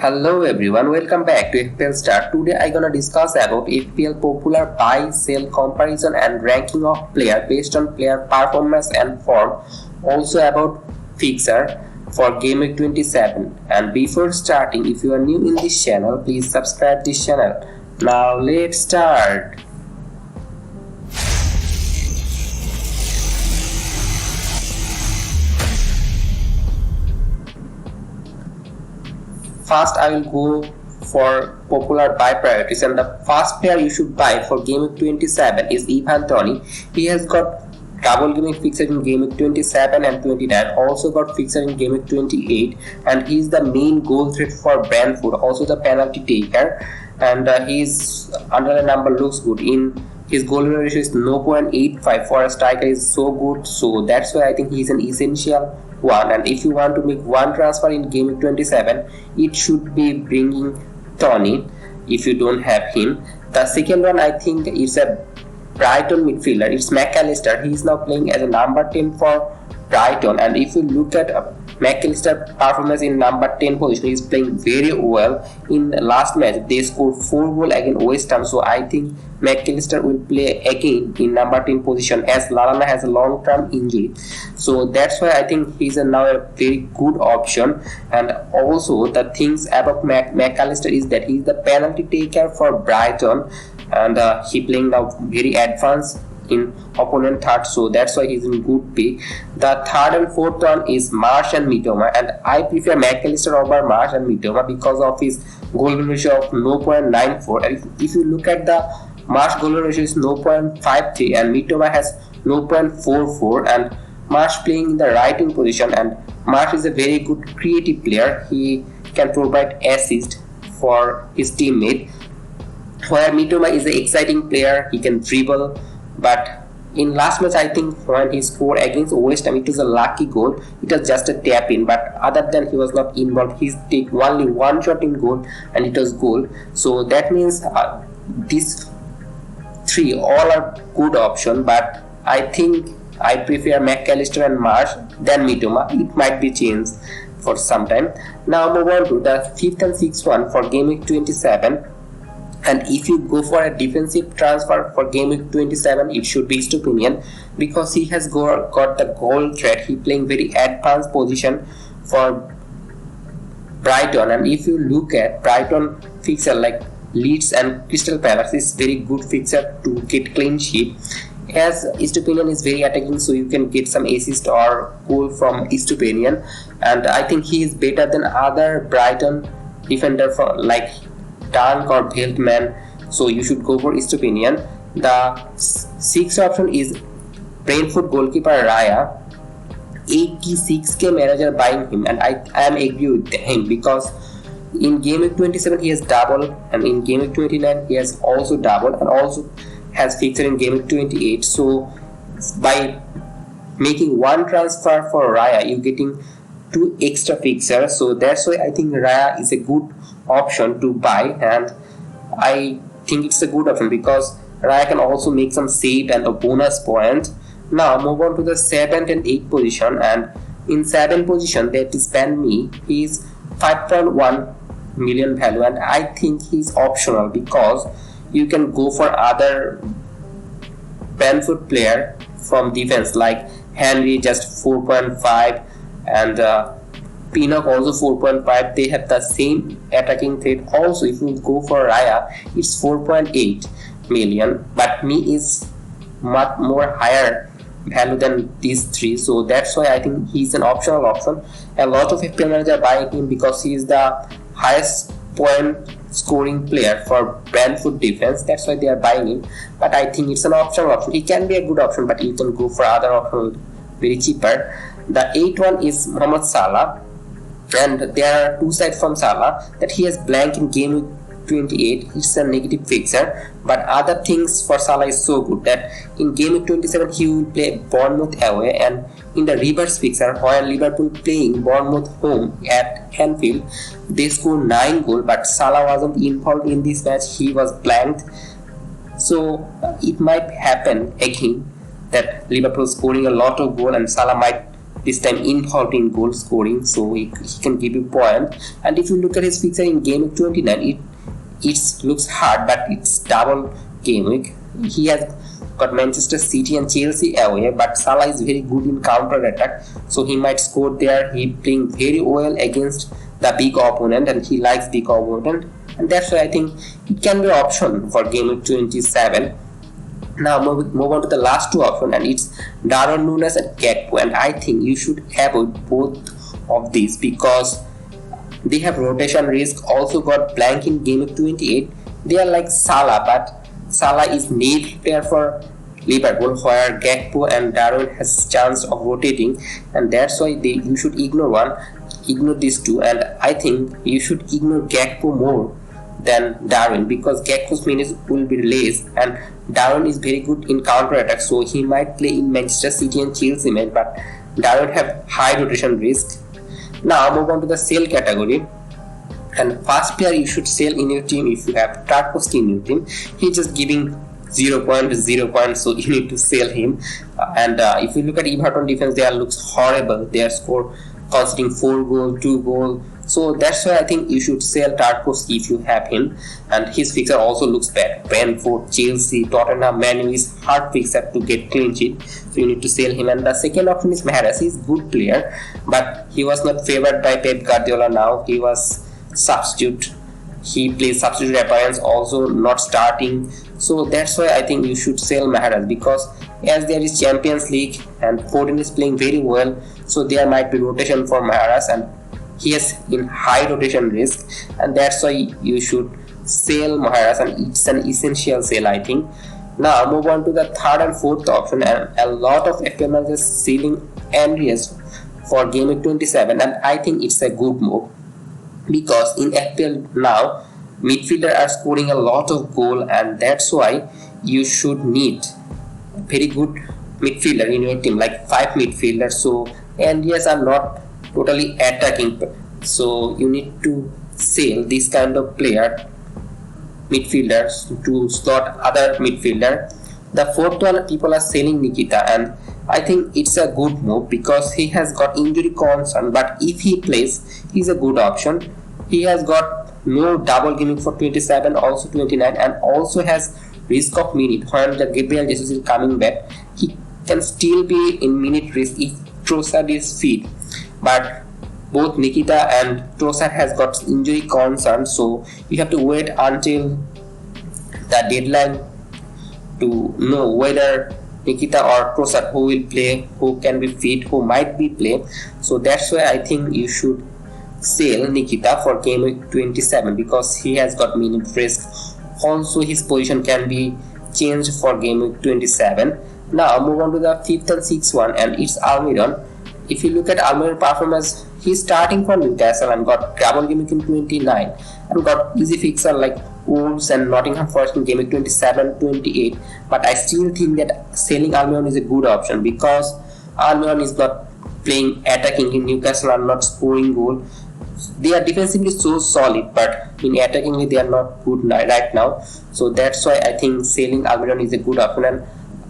Hello everyone, welcome back to FPL STAR. Today I gonna discuss about FPL popular buy, sell comparison and ranking of player based on player performance and form. Also about fixer for Game Week 27. And before starting, if you are new in this channel, please subscribe this channel. Now let's start. First, I will go for popular buy priorities, and the first player you should buy for Game Week 27 is Ivan Toney. He has got double game week fixture in Game Week 27 and 29, also got fixture in Game Week 28, and he is the main goal threat for Brentford, also the penalty taker, and his underline number looks good. In his goal ratio is 0.85 for a striker is so good, so that's why I think he's an essential one. And if you want to make one transfer in Game Week 27, it should be bringing Toney if you don't have him. The second one I think is a Brighton midfielder. It's McAllister. He is now playing as a number 10 for Brighton, and if you look at McAllister's performance in number 10 position, he is playing very well. In the last match they scored 4 goals against West Ham, so I think McAllister will play again in number 10 position as Lallana has a long-term injury, so that's why I think he's now a very good option. And also the things about McAllister is that he's the penalty taker for Brighton, and he playing now very advanced in opponent third, so that's why he's in good pick. The third and fourth one is Marsh and Mitoma, and I prefer McAllister over Marsh and Mitoma because of his goal ratio of 0.94. and if you look at the Marsh goal ratio is 0.53 and Mitoma has 0.44, and Marsh playing in the right wing position, and Marsh is a very good creative player. He can provide assist for his teammate, where Mitoma is an exciting player. He can dribble, but in last match I think when he scored against West Ham, it was a lucky goal. It was just a tap in, but other than he was not involved. He take only one shot in goal and it was goal. So that means these three all are good option, but I think I prefer McAllister and Marsh than Mitoma. It might be changed for some time. Now move on to the fifth and sixth one for Game Week 27. And if you go for a defensive transfer for Game Week 27, it should be Stupinian, because he has got the goal threat. He playing very advanced position for Brighton, and if you look at Brighton fixture like Leeds and Crystal Palace, is very good fixture to get clean sheet, as Stupinian is very attacking, so you can get some assist or goal from Stupinian, and I think he is better than other Brighton defender for like Dunk or Veltman, so you should go for Stupinian. The sixth option is Brentford goalkeeper Raya. 86k manager buying him, and I am agree with him because in Game Week 27 he has double, and in Game Week 29 he has also double, and also has fixture in Game Week 28. So by making one transfer for Raya, you getting 2 extra fixtures, so that's why I think Raya is a good option to buy, and I think it's a good option because Raya can also make some save and a bonus point. Now move on to the 7th and 8th position, and in 7th position that is Ben Mee. He is 5.1 million value, and I think he's optional because you can go for other Brentford player from defense like Henry just 4.5 and Pinnock also 4.5. They have the same attacking threat. Also if you go for Raya, it's 4.8 million, but Mee is much more higher value than these three, so that's why I think he's an optional option. A lot of FPL managers buy him because he is the highest point scoring player for Brentford defense, that's why they are buying him. But I think it's an optional option. He can be a good option, but you can go for other option very cheaper. The 8th one is Mohamed Salah, and there are two sides from Salah, that he has blank in Game Week 28. It's a negative fixture, but other things for Salah is so good that in Game Week 27 he will play Bournemouth away, and in the reverse fixture where Liverpool playing Bournemouth home at Anfield, they scored 9 goals, but Salah wasn't involved in this match. He was blanked, so it might happen again that Liverpool scoring a lot of goal and Salah might this time involved in goal scoring, so he can give you point. And if you look at his fixture in game week 29, it looks hard, but it's double game week. He has got Manchester City and Chelsea away, but Salah is very good in counter attack, so he might score there. He playing very well against the big opponent, and he likes big opponent, and that's why I think it can be an option for game week 27. Now move on to the last two options, and it's Darwin Núñez and Gakpo, and I think you should avoid both of these because they have rotation risk. Also got blank in game week 28. They are like Salah, but Salah is need player for Liverpool, where Gakpo and Darwin has chance of rotating, and that's why you should ignore these two. And I think you should ignore Gakpo more than Darwin because Gakpo's minutes will be less, and Darwin is very good in counter attack, so he might play in Manchester City and Chelsea match, but Darwin have high rotation risk. Now move on to the sell category, and first player you should sell in your team if you have Tarkowski in your team. He's just giving 0 points, so you need to sell him. And if you look at Everton defense, they looks horrible. They are score conceding 4 goals, 2 goals. So that's why I think you should sell Tarkowski if you have him. And his fixture also looks bad. Brentford, Chelsea, Tottenham, Man U is hard fixture to get clean sheet. So you need to sell him. And the second option is Mahrez. He's good player, but he was not favored by Pep Guardiola. Now he was substitute. He plays substitute appearance, also not starting. So that's why I think you should sell Mahrez, because as there is Champions League and Foden is playing very well, so there might be rotation for Mahrez, and he has in high rotation risk, and that's why you should sell Mahrez, and it's an essential sale, I think. Now move on to the third and fourth option, and a lot of FPL managers selling Andreas for game week 27, and I think it's a good move because in FPL now midfielder are scoring a lot of goal, and that's why you should need very good midfielder in your team, like 5 midfielders. So Andreas are not totally attacking, so you need to sell this kind of player midfielders to slot other midfielder. The fourth one, people are selling Nikita, and I think it's a good move because he has got injury concern, but if he plays, he's a good option. He has got no double gaming for 27, also 29, and also has risk of minute. When the Gabriel Jesus is coming back, he can still be in minute risk if Trossard is fit. But both Nikita and Trossard has got injury concern, so you have to wait until the deadline to know whether Nikita or Trossard who will play, who can be fit, who might be play. So that's why I think you should sell Nikita for game week 27 because he has got minute risk. Also his position can be changed for game week 27. Now move on to the fifth and sixth one, and it's Almiron. If you look at Almiron's performance, he's starting for Newcastle and got double game week in 29 and got easy fixer like Wolves and Nottingham Forest in game week 27, 28. But I still think that selling Almiron is a good option because Almiron is not playing attacking in Newcastle and not scoring goal. They are defensively so solid, but in attackingly they are not good right now. So that's why I think selling Almiron is a good option. And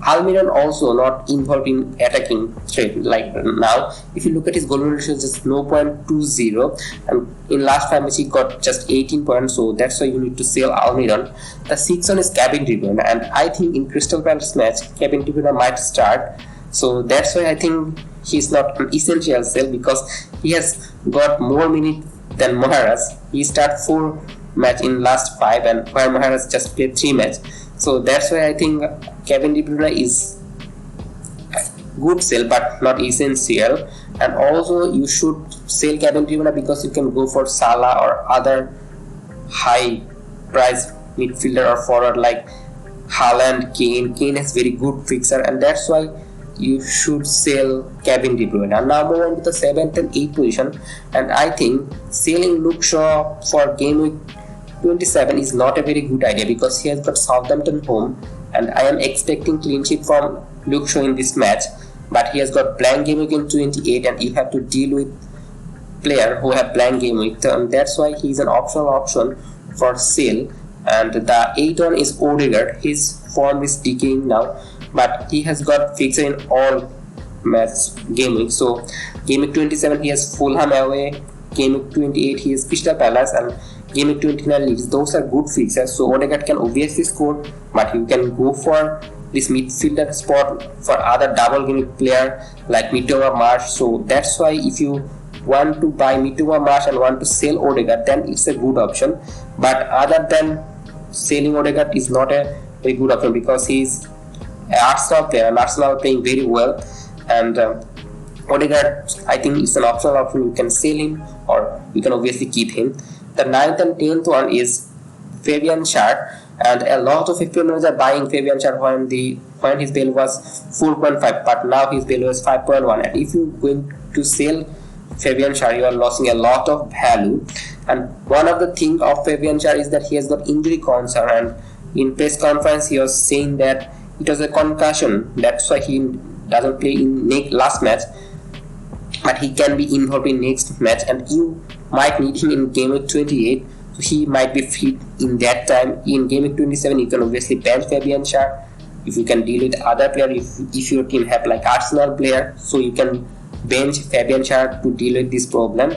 Almiron also not involved in attacking threat like now. If you look at his goal ratio, just 0.20, and in last 5 matches he got just 18 points. So that's why you need to sell Almiron. The sixth one is Kevin De Bruyne, and I think in Crystal Palace match Kevin De Bruyne might start. So that's why I think he's not an essential sell because he has got more minutes than Mahrez. He started 4 matches in last 5, and where Mahrez just played 3 matches. So that's why I think Kevin De Bruyne is good sell but not essential. And also you should sell Kevin De Bruyne because you can go for Salah or other high price midfielder or forward like Haaland, Kane. Kane has very good fixer, and that's why you should sell Kevin De Bruyne. And now move on to the 7th and 8th position, and I think selling Luke Shaw for game week 27 is not a very good idea because he has got Southampton home, and I am expecting clean sheet from Luke Shaw in this match, but he has got blank game week in 28, and you have to deal with player who have blank game week, and that's why he is an optional option for sale. And the 8th one is Odegaard. His form is decaying now, but he has got fixture in all match game week. So game week 27 he has Fulham away, game week 28 he has Crystal Palace, and game week 29 Leeds. Those are good fixtures, so Odegaard can obviously score, but you can go for this midfielder spot for other double game week player like Mitoma Marsh. So that's why if you want to buy Mitoma Marsh and want to sell Odegaard, then it's a good option. But other than selling Odegaard is not a very good option because he's an Arsenal player and Arsenal are playing very well, and Odegaard I think is an optional option. You can sell him or you can obviously keep him. The 9th and 10th one is Fabian Schär, and a lot of FPL managers are buying Fabian Schär when his value was 4.5, but now his value is 5.1, and if you're going to sell Fabian Schär, you are losing a lot of value. And one of the things of Fabian Schär is that he has got injury concern, and in press conference he was saying that it was a concussion, that's why he doesn't play in last match, but he can be involved in next match, and you might need him in game week 28, so he might be fit in that time. In game week 27 you can obviously bench Fabian Schär if you can deal with other player. If your team have like Arsenal player, so you can bench Fabian Schär to deal with this problem,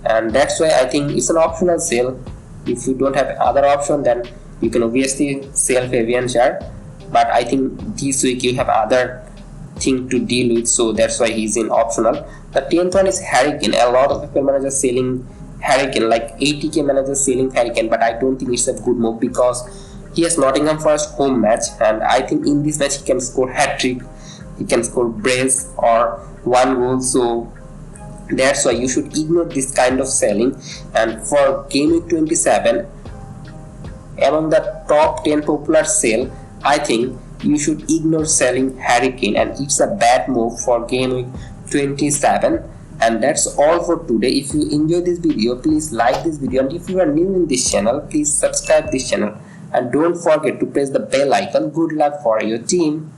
and that's why I think it's an optional sale. If you don't have other option, then you can obviously sell Fabian Schär, but I think this week you have other thing to deal with, so that's why he's in optional. The 10th one is Harry Kane. A lot of FPL managers selling Harry Kane, like 80k managers selling Harry Kane, but I don't think it's a good move because he has Nottingham Forest home match, and I think in this match he can score hat-trick, he can score brace or 1 goal, so that's why you should ignore this kind of selling. And for game week 27, among the top 10 popular sale, I think you should ignore selling Harry Kane, and it's a bad move for game week 27. And that's all for today. If you enjoyed this video, please like this video, and if you are new in this channel, please subscribe this channel, and don't forget to press the bell icon. Good luck for your team.